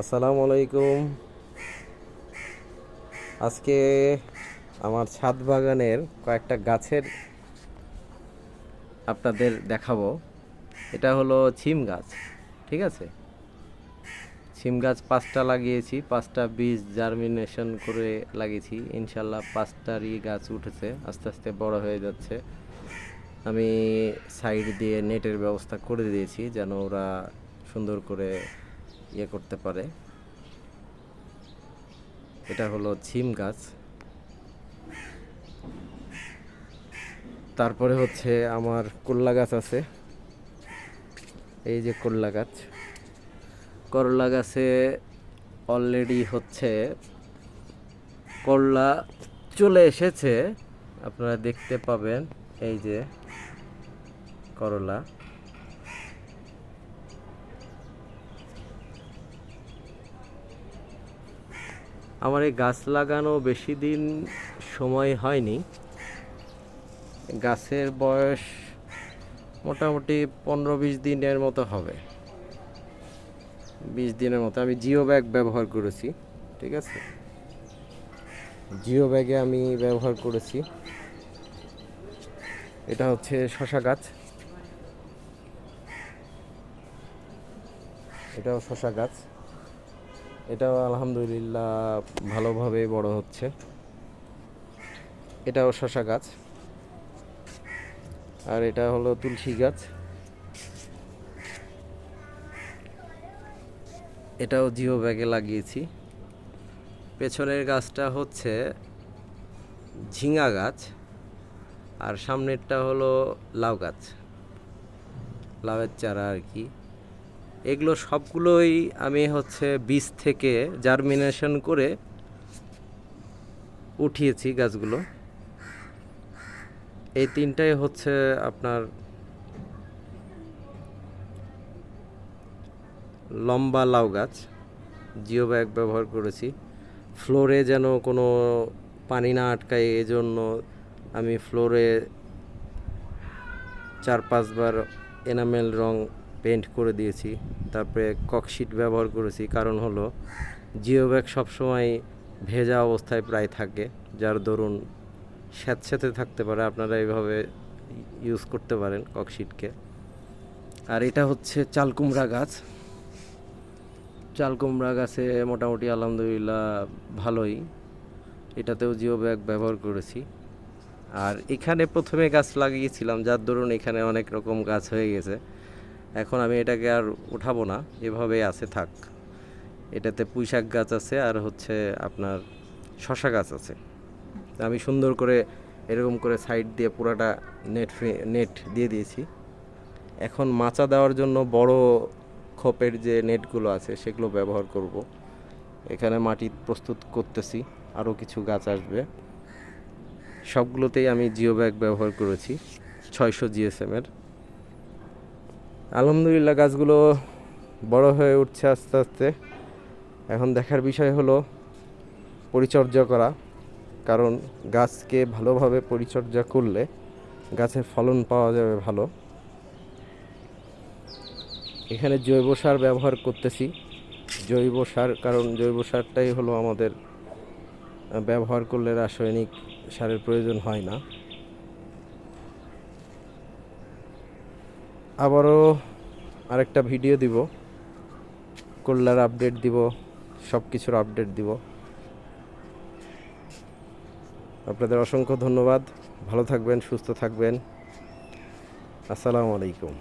আসসালামু আলাইকুম। আজকে আমার ছাদ বাগানের কয়েকটা গাছের আপনাদের দেখাবো। এটা হলো ছিম গাছ, ঠিক আছে। ছিম গাছ 5টা লাগিয়েছি, 5টা বীজ জার্মিনেশন করে লাগিয়েছি। ইনশাল্লাহ 5টারই গাছ উঠেছে, আস্তে আস্তে বড় হয়ে যাচ্ছে। আমি সাইড দিয়ে নেটের ব্যবস্থা করে দিয়েছি যেন ওরা সুন্দর করে করতে পারে। এটা হলো ছিম গাছ। তারপরে হচ্ছে আমার করলা গাছ আছে, এই যে করলা গাছ। করলা গাছে অলরেডি হচ্ছে করলা চলে এসেছে, আপনারা দেখতে পাবেন। এই যে করলা, আমার এই গাছ লাগানো বেশি দিন সময় হয়নি। গাছের বয়স মোটামুটি 15-20 দিনের মতো হবে। 20 দিনের মতো। আমি জিও ব্যাগ ব্যবহার করেছি, ঠিক আছে। জিও ব্যাগে আমি ব্যবহার করেছি। এটা হচ্ছে শশা গাছ, এটাও শশা গাছ। এটাও আলহামদুলিল্লাহ ভালোভাবে বড় হচ্ছে। এটাও শশা গাছ। আর এটা হলো তুলসী গাছ, এটাও জিও ব্যাগে লাগিয়েছি। পেছনের গাছটা হচ্ছে ঝিঙা গাছ, আর সামনেরটা হলো লাউ গাছ, লাউয়ের চারা আর কি। এগুলো সবগুলোই আমি হচ্ছে বীজ থেকে জার্মিনেশন করে উঠিয়েছি গাছগুলো। এই তিনটাই হচ্ছে আপনার লম্বা লাউ গাছ। জিও ব্যাগ ব্যবহার করেছি ফ্লোরে যেন কোনো পানি না আটকায়, এজন্য আমি ফ্লোরে 4-5 বার এনামেল রং পেন্ট করে দিয়েছি। তারপরে ককশিট ব্যবহার করেছি, কারণ হলো জিও ব্যাগ সবসময় ভেজা অবস্থায় প্রায় থাকে, যার দরুন স্যাঁতস্যাঁতে থাকতে পারে। আপনারা এইভাবে ইউজ করতে পারেন ককশিটকে। আর এটা হচ্ছে চাল কুমড়া গাছ। চাল কুমড়া গাছে মোটামুটি আলহামদুলিল্লাহ ভালোই, এটাতেও জিও ব্যাগ ব্যবহার করেছি। আর এখানে প্রথমে গাছ লাগিয়েছিলাম, যার দরুন এখানে অনেক রকম গাছ হয়ে গেছে। এখন আমি এটাকে আর উঠাবো না, এভাবেই আছে থাক। এটাতে পুঁইশাক গাছ আছে, আর হচ্ছে আপনার শশা গাছ আছে। আমি সুন্দর করে এরকম করে সাইড দিয়ে পুরাটা নেট দিয়ে দিয়েছি। এখন মাচা দেওয়ার জন্য বড় খোপের যে নেটগুলো আছে সেগুলো ব্যবহার করব। এখানে মাটি প্রস্তুত করতেছি, আরও কিছু গাছ আসবে। সবগুলোতেই আমি জিও ব্যাগ ব্যবহার করেছি 600 জিএসএমের। আলহামদুলিল্লাহ গাছগুলো বড় হয়ে উঠছে আস্তে আস্তে। এখন দেখার বিষয় হলো পরিচর্যা করা, কারণ গাছকে ভালোভাবে পরিচর্যা করলে গাছের ফলন পাওয়া যাবে ভালো। এখানে জৈব সার ব্যবহার করতেছি, জৈব সার, কারণ জৈব সারটাই হলো আমাদের, ব্যবহার করলে রাসায়নিক সারের প্রয়োজন হয় না। আবারও আরেকটা ভিডিও দিব, করলার আপডেট দিব, সব কিছুর আপডেট দিব। আপনাদের অসংখ্য ধন্যবাদ। ভালো থাকবেন, সুস্থ থাকবেন। আসসালামু আলাইকুম।